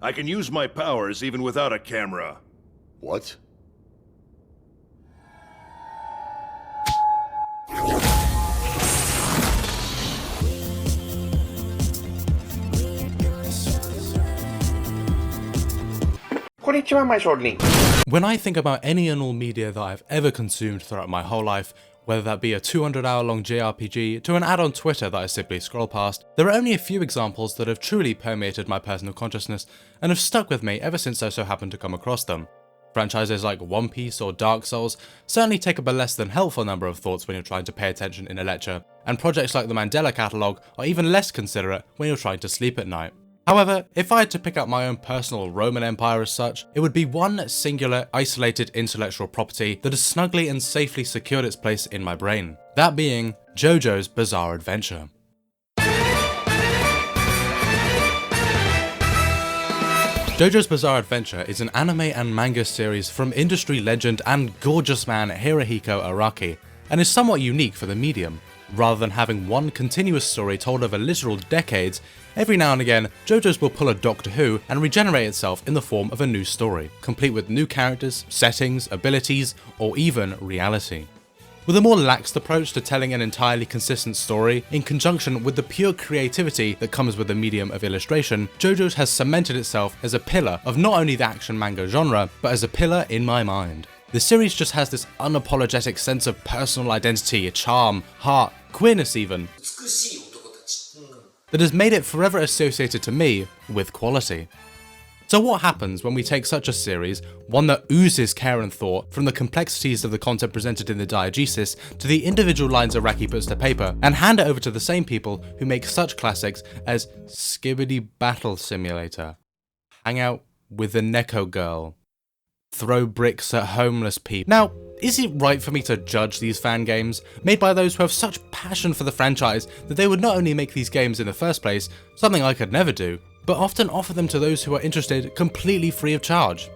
I can use my powers even without a camera. What? Konnichiwa, my shortling. When I think about any and all media that I've ever consumed throughout my whole life, whether that be a 200-hour-long JRPG to an ad on Twitter that I simply scroll past, there are only a few examples that have truly permeated my personal consciousness and have stuck with me ever since I so happened to come across them. Franchises like One Piece or Dark Souls certainly take up a less than helpful number of thoughts when you're trying to pay attention in a lecture, and projects like the Mandela Catalogue are even less considerate when you're trying to sleep at night. However, if I had to pick up my own personal Roman Empire as such, it would be one singular, isolated intellectual property that has snugly and safely secured its place in my brain. That being JoJo's Bizarre Adventure. JoJo's Bizarre Adventure is an anime and manga series from industry legend and gorgeous man Hirohiko Araki, and is somewhat unique for the medium. Rather than having one continuous story told over literal decades, every now and again, JoJo's will pull a Doctor Who and regenerate itself in the form of a new story, complete with new characters, settings, abilities, or even reality. With a more laxed approach to telling an entirely consistent story, in conjunction with the pure creativity that comes with the medium of illustration, JoJo's has cemented itself as a pillar of not only the action manga genre, but as a pillar in my mind. The series just has this unapologetic sense of personal identity, charm, heart, queerness even, that has made it forever associated to me with quality. So what happens when we take such a series, one that oozes care and thought, from the complexities of the content presented in the diegesis to the individual lines Araki puts to paper, and hand it over to the same people who make such classics as Skibidi Battle Simulator, Hang Out with the Neko Girl, Throw Bricks at Homeless People. Now, is it right for me to judge these fan games, made by those who have such passion for the franchise that they would not only make these games in the first place, something I could never do, but often offer them to those who are interested completely free of charge?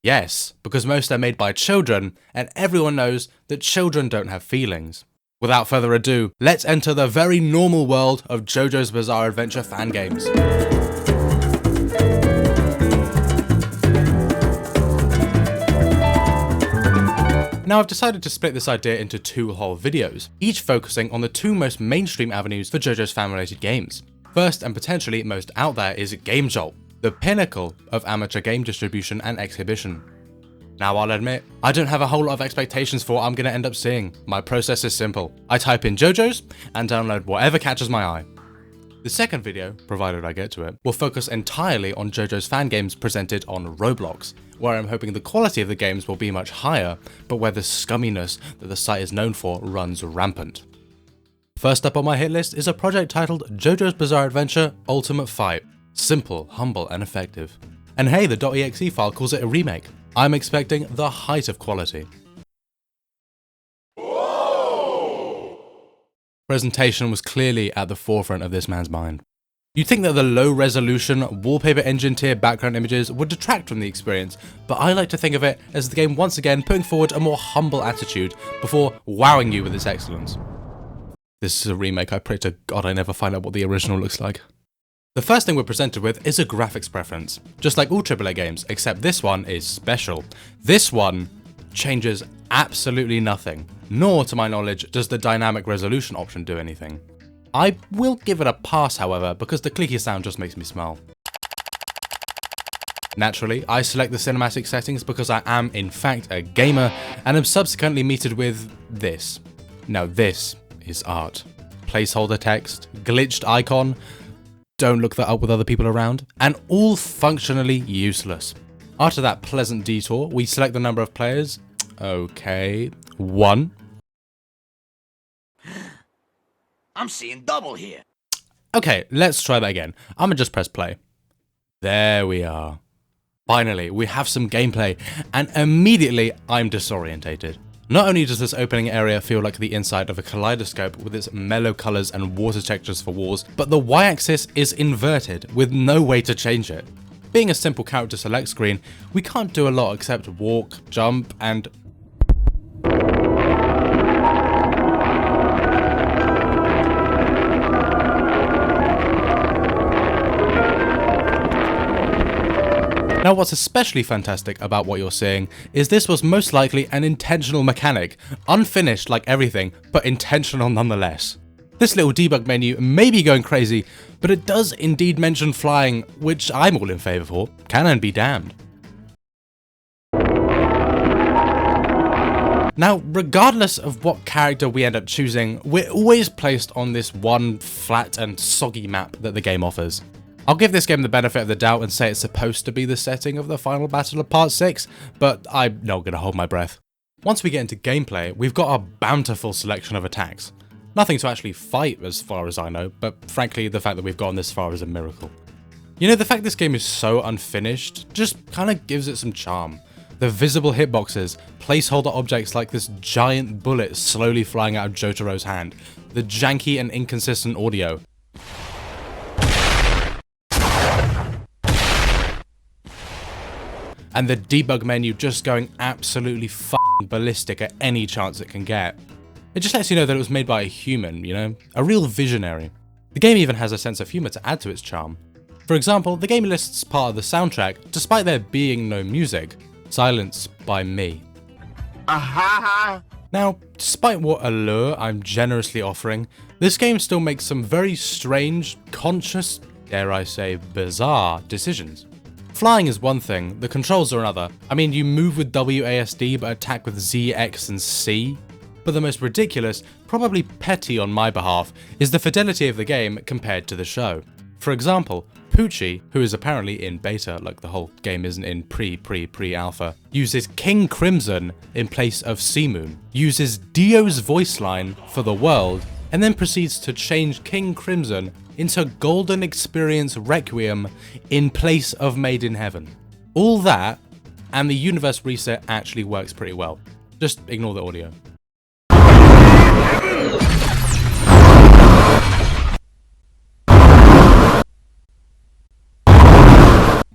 Yes, because most are made by children, and everyone knows that children don't have feelings. Without further ado, let's enter the very normal world of JoJo's Bizarre Adventure fan games. Now I've decided to split this idea into two whole videos, each focusing on the two most mainstream avenues for JoJo's fan-related games. First and potentially most out there is GameJolt, the pinnacle of amateur game distribution and exhibition. Now I'll admit, I don't have a whole lot of expectations for what I'm going to end up seeing. My process is simple. I type in JoJo's and download whatever catches my eye. The second video, provided I get to it, will focus entirely on JoJo's fan games presented on Roblox, where I'm hoping the quality of the games will be much higher, but where the scumminess that the site is known for runs rampant. First up on my hit list is a project titled JoJo's Bizarre Adventure Ultimate Fight. Simple, humble, and effective. And hey, the .exe file calls it a remake. I'm expecting the height of quality. Presentation was clearly at the forefront of this man's mind. You'd think that the low-resolution, wallpaper engine tier background images would detract from the experience, but I like to think of it as the game once again putting forward a more humble attitude before wowing you with its excellence. This is a remake. I pray to God I never find out what the original looks like. The first thing we're presented with is a graphics preference, just like all AAA games, except this one is special. This one changes absolutely nothing, nor to my knowledge does the dynamic resolution option do anything. I will give it a pass, however, because the clicky sound just makes me smile. Naturally, I select the cinematic settings because I am in fact a gamer, and am subsequently meted with this. Now this is art. Placeholder text, glitched icon, don't look that up with other people around, and all functionally useless. After that pleasant detour, we select the number of players. Okay, 1. I'm seeing double here. Okay, let's try that again. I'ma just press play. There we are. Finally, we have some gameplay, and immediately I'm disorientated. Not only does this opening area feel like the inside of a kaleidoscope with its mellow colours and water textures for walls, but the y-axis is inverted with no way to change it. Being a simple character select screen, we can't do a lot except walk, jump, and Now what's especially fantastic about what you're seeing is this was most likely an intentional mechanic, unfinished like everything, but intentional nonetheless. This little debug menu may be going crazy, but it does indeed mention flying, which I'm all in favour for, can be damned. Now, regardless of what character we end up choosing, we're always placed on this one flat and soggy map that the game offers. I'll give this game the benefit of the doubt and say it's supposed to be the setting of the final battle of Part 6, but I'm not going to hold my breath. Once we get into gameplay, we've got a bountiful selection of attacks. Nothing to actually fight as far as I know, but frankly the fact that we've gotten this far is a miracle. You know, the fact this game is so unfinished just kind of gives it some charm. The visible hitboxes, placeholder objects like this giant bullet slowly flying out of Jotaro's hand, the janky and inconsistent audio. And the debug menu just going absolutely f***ing ballistic at any chance it can get. It just lets you know that it was made by a human, you know, a real visionary. The game even has a sense of humour to add to its charm. For example, the game lists part of the soundtrack, despite there being no music, Silence by Me. Now, despite what allure I'm generously offering, this game still makes some very strange, conscious, dare I say, bizarre decisions. Flying is one thing, the controls are another. I mean, you move with WASD but attack with Z, X and C. But the most ridiculous, probably petty on my behalf, is the fidelity of the game compared to the show. For example, Poochie, who is apparently in beta, like the whole game isn't in pre-alpha, uses King Crimson in place of Seamoon, uses Dio's voice line for the world, and then proceeds to change King Crimson into Golden Experience Requiem in place of Made in Heaven. All that, and the universe reset actually works pretty well. Just ignore the audio.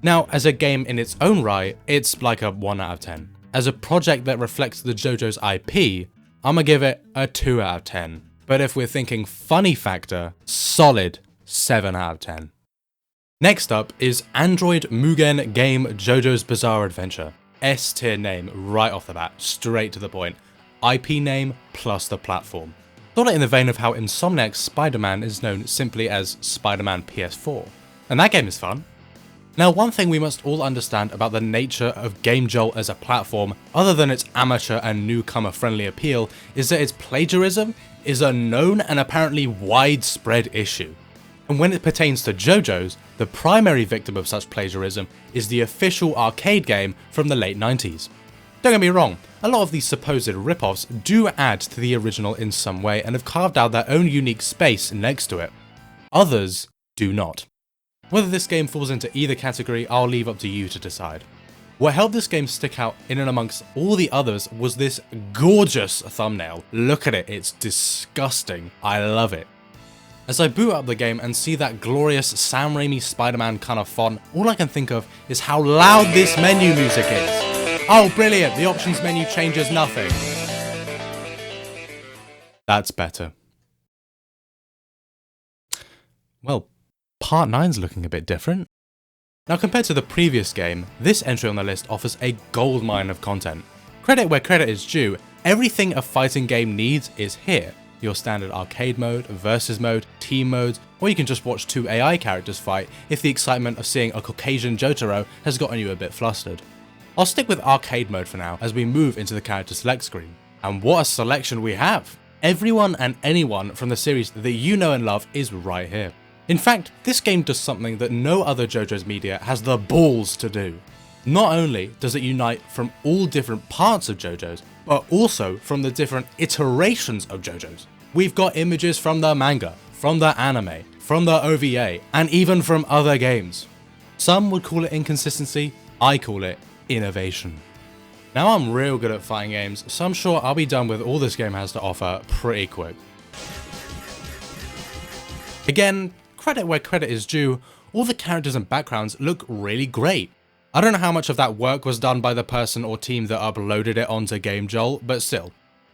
Now, as a game in its own right, it's like a 1 out of 10. As a project that reflects the JoJo's IP, I'ma give it a 2 out of 10. But if we're thinking funny factor, solid 7 out of 10. Next up is Android Mugan game JoJo's Bizarre Adventure. S tier name right off the bat, straight to the point. IP name plus the platform. Thought it in the vein of how Insomniac's Spider-Man is known simply as Spider-Man PS4. And that game is fun. Now, one thing we must all understand about the nature of GameJolt as a platform, other than its amateur and newcomer friendly appeal, is that its plagiarism is a known and apparently widespread issue. And when it pertains to JoJo's, the primary victim of such plagiarism is the official arcade game from the late 90s. Don't get me wrong, a lot of these supposed rip-offs do add to the original in some way and have carved out their own unique space next to it. Others do not. Whether this game falls into either category, I'll leave up to you to decide. What helped this game stick out in and amongst all the others was this gorgeous thumbnail. Look at it, it's disgusting. I love it. As I boot up the game and see that glorious Sam Raimi Spider-Man kind of font, all I can think of is how loud this menu music is. Oh brilliant, the options menu changes nothing. That's better. Well, Part 9's looking a bit different. Now, compared to the previous game, this entry on the list offers a goldmine of content. Credit where credit is due, everything a fighting game needs is here. Your standard arcade mode, versus mode, team modes, or you can just watch 2 AI characters fight if the excitement of seeing a Caucasian Jotaro has gotten you a bit flustered. I'll stick with arcade mode for now as we move into the character select screen. And what a selection we have! Everyone and anyone from the series that you know and love is right here. In fact, this game does something that no other JoJo's media has the balls to do. Not only does it unite from all different parts of JoJo's, but also from the different iterations of JoJo's. We've got images from the manga, from the anime, from the OVA, and even from other games. Some would call it inconsistency, I call it innovation. Now I'm real good at fighting games, so I'm sure I'll be done with all this game has to offer pretty quick. Again, credit where credit is due, all the characters and backgrounds look really great. I don't know how much of that work was done by the person or team that uploaded it onto GameJolt, but still.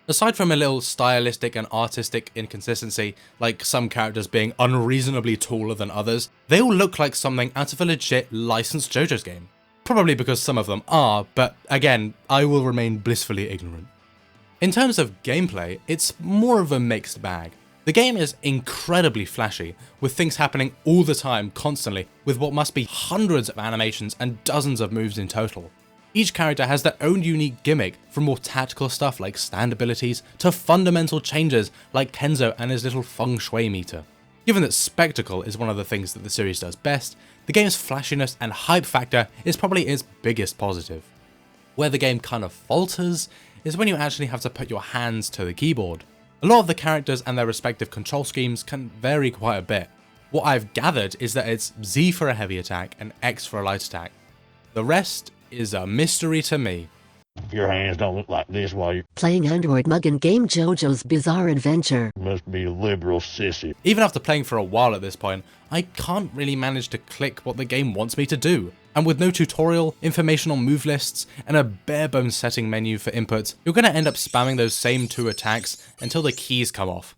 Aside from a little stylistic and artistic inconsistency, like some characters being unreasonably taller than others, they all look like something out of a legit licensed JoJo's game. Probably because some of them are, but again, I will remain blissfully ignorant. In terms of gameplay, it's more of a mixed bag. The game is incredibly flashy, with things happening all the time, constantly, with what must be hundreds of animations and dozens of moves in total. Each character has their own unique gimmick, from more tactical stuff like stand abilities, to fundamental changes like Kenzo and his little feng shui meter. Given that spectacle is one of the things that the series does best, the game's flashiness and hype factor is probably its biggest positive. Where the game kind of falters is when you actually have to put your hands to the keyboard. A lot of the characters and their respective control schemes can vary quite a bit. What I've gathered is that it's Z for a heavy attack and X for a light attack. The rest is a mystery to me. Your hands don't look like this while you Playing Android Mugan game JoJo's Bizarre Adventure. must be a liberal sissy. Even after playing for a while at this point, I can't really manage to click what the game wants me to do. And with no tutorial, informational move lists, and a bare bones setting menu for inputs, you're going to end up spamming those same 2 attacks until the keys come off.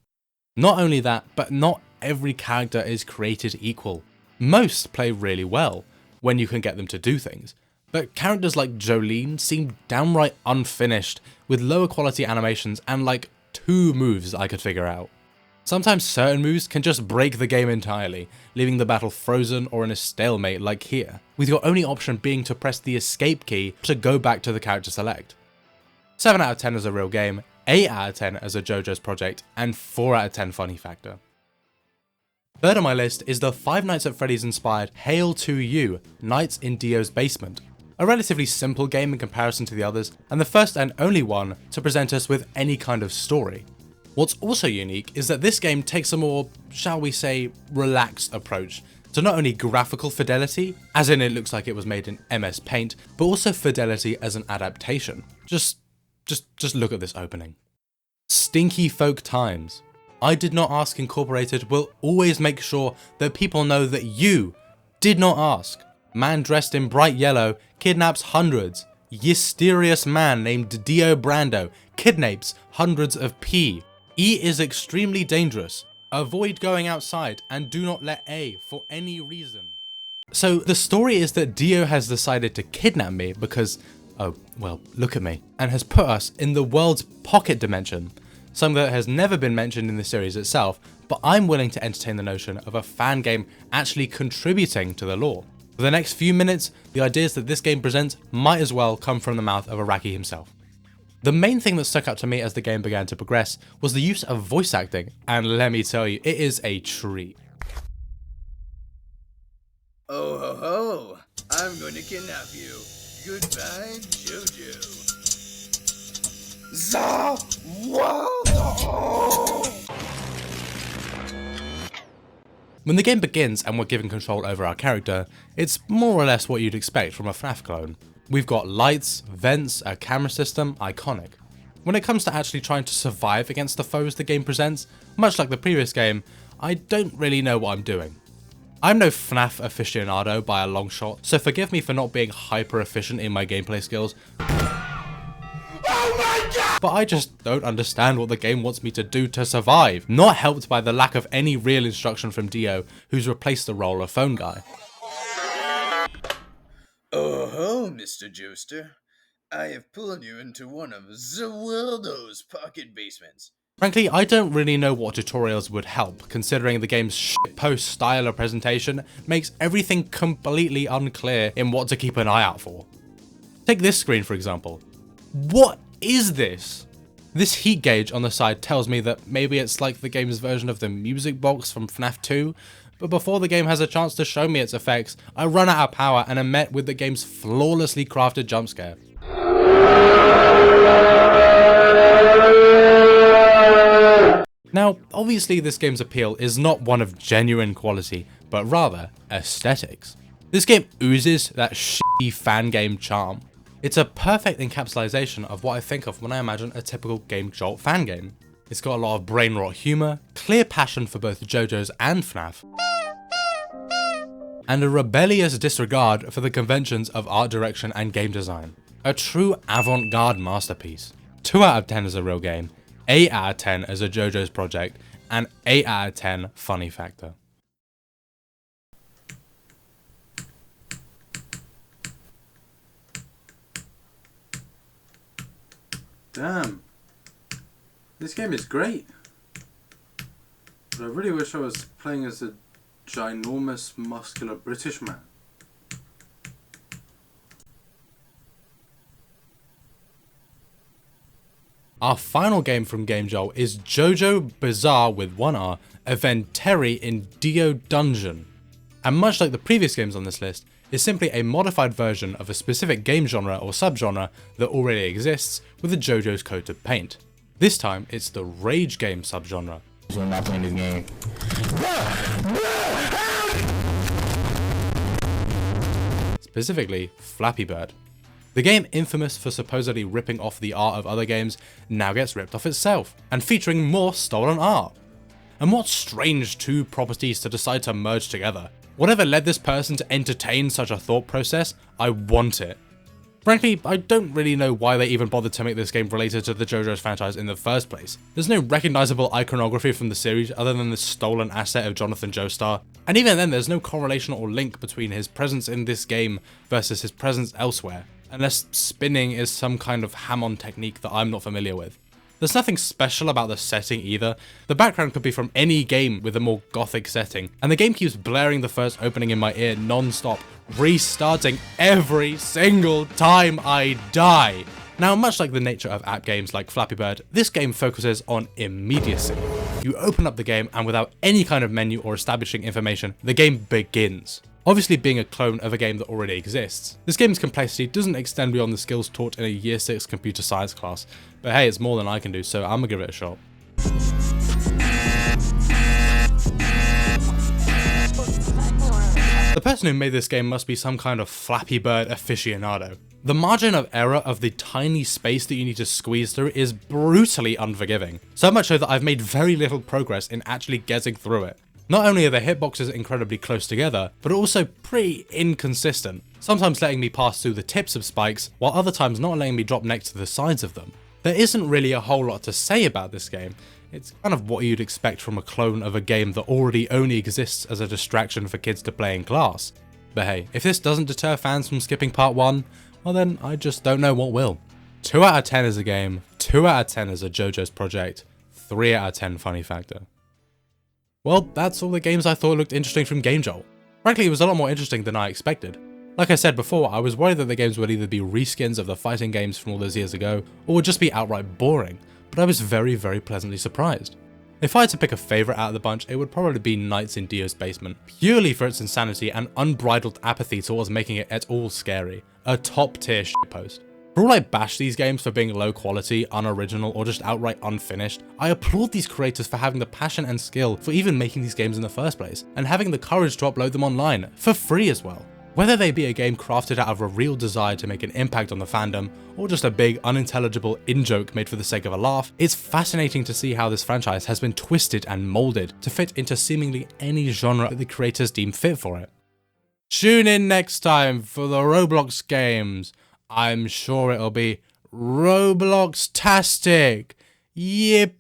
Not only that, but not every character is created equal. Most play really well, when you can get them to do things. But characters like Jolene seem downright unfinished, with lower quality animations and like 2 moves I could figure out. Sometimes certain moves can just break the game entirely, leaving the battle frozen or in a stalemate like here, with your only option being to press the escape key to go back to the character select. 7 out of 10 as a real game, 8 out of 10 as a JoJo's project, and 4 out of 10 funny factor. Third on my list is the Five Nights at Freddy's inspired Hail to You, Nights in Dio's Basement. A relatively simple game in comparison to the others, and the first and only one to present us with any kind of story. What's also unique is that this game takes a more, shall we say, relaxed approach to not only graphical fidelity, as in it looks like it was made in MS Paint, but also fidelity as an adaptation. Just look at this opening. Stinky Folk Times. I Did Not Ask Incorporated will always make sure that people know that you did not ask. Man dressed in bright yellow kidnaps hundreds. Mysterious man named Dio Brando kidnaps hundreds of P. E is extremely dangerous. Avoid going outside and do not let A for any reason. So the story is that Dio has decided to kidnap me because, oh well, look at me, and has put us in the world's pocket dimension, something that has never been mentioned in the series itself, but I'm willing to entertain the notion of a fan game actually contributing to the lore. For the next few minutes, the ideas that this game presents might as well come from the mouth of Araki himself. The main thing that stuck out to me as the game began to progress was the use of voice acting, and let me tell you, it is a treat. Oh ho ho! I'm going to kidnap you. Goodbye, JoJo. When the game begins and we're given control over our character, it's more or less what you'd expect from a FNAF clone. We've got lights, vents, a camera system, iconic. When it comes to actually trying to survive against the foes the game presents, much like the previous game, I don't really know what I'm doing. I'm no FNAF aficionado by a long shot, so forgive me for not being hyper efficient in my gameplay skills. But I just don't understand what the game wants me to do to survive, not helped by the lack of any real instruction from Dio, who's replaced the role of phone guy. Oh ho, Mr. Joestar. I have pulled you into one of the world's pocket basements. Frankly, I don't really know what tutorials would help, considering the game's shitpost style of presentation makes everything completely unclear in what to keep an eye out for. Take this screen for example. What is this? This heat gauge on the side tells me that maybe it's like the game's version of the music box from FNAF 2, but before the game has a chance to show me its effects, I run out of power and am met with the game's flawlessly crafted jump scare. Now, obviously this game's appeal is not one of genuine quality, but rather aesthetics. This game oozes that shitty fan game charm. It's a perfect encapsulation of what I think of when I imagine a typical GameJolt fan game. It's got a lot of brain rot humour, clear passion for both JoJo's and FNAF, and a rebellious disregard for the conventions of art direction and game design. A true avant-garde masterpiece. 2 out of 10 as a real game, 8 out of 10 as a JoJo's project, and 8 out of 10 funny factor. Damn. This game is great. But I really wish I was playing as a ginormous, muscular British man. Our final game from GameJolt is JoJo Bizar with 1R, Eventeri in Dio Dungeon. And much like the previous games on this list, is simply a modified version of a specific game genre or subgenre that already exists with a JoJo's coat of paint. This time, it's the rage game subgenre. I'm not playing this game. Specifically, Flappy Bird. The game infamous for supposedly ripping off the art of other games now gets ripped off itself, and featuring more stolen art. And what strange two properties to decide to merge together. Whatever led this person to entertain such a thought process, I want it. Frankly, I don't really know why they even bothered to make this game related to the JoJo's franchise in the first place. There's no recognizable iconography from the series other than the stolen asset of Jonathan Joestar, and even then there's no correlation or link between his presence in this game versus his presence elsewhere, unless spinning is some kind of ham-on technique that I'm not familiar with. There's nothing special about the setting either. The background could be from any game with a more gothic setting, and the game keeps blaring the first opening in my ear non-stop, restarting every single time I die. Now, much like the nature of app games like Flappy Bird, this game focuses on immediacy. You open up the game and without any kind of menu or establishing information, the game begins. Obviously being a clone of a game that already exists. This game's complexity doesn't extend beyond the skills taught in a year 6 computer science class, but hey, it's more than I can do, so I'm gonna give it a shot. The person who made this game must be some kind of Flappy Bird aficionado. The margin of error of the tiny space that you need to squeeze through is brutally unforgiving, so much so that I've made very little progress in actually getting through it. Not only are the hitboxes incredibly close together, but also pretty inconsistent, sometimes letting me pass through the tips of spikes, while other times not letting me drop next to the sides of them. There isn't really a whole lot to say about this game. It's kind of what you'd expect from a clone of a game that already only exists as a distraction for kids to play in class. But hey, if this doesn't deter fans from skipping part 1, well then I just don't know what will. 2 out of 10 as a game, 2 out of 10 as a JoJo's project, 3 out of 10 funny factor. Well, that's all the games I thought looked interesting from GameJolt. Frankly, it was a lot more interesting than I expected. Like I said before, I was worried that the games would either be reskins of the fighting games from all those years ago, or would just be outright boring, but I was very, very pleasantly surprised. If I had to pick a favourite out of the bunch, it would probably be Nights in Dio's Basement, purely for its insanity and unbridled apathy towards making it at all scary. A top tier shitpost. For all I bash these games for being low quality, unoriginal, or just outright unfinished, I applaud these creators for having the passion and skill for even making these games in the first place, and having the courage to upload them online, for free as well. Whether they be a game crafted out of a real desire to make an impact on the fandom, or just a big, unintelligible in-joke made for the sake of a laugh, it's fascinating to see how this franchise has been twisted and moulded to fit into seemingly any genre that the creators deem fit for it. Tune in next time for the Roblox games. I'm sure it'll be Roblox-tastic. Yippee!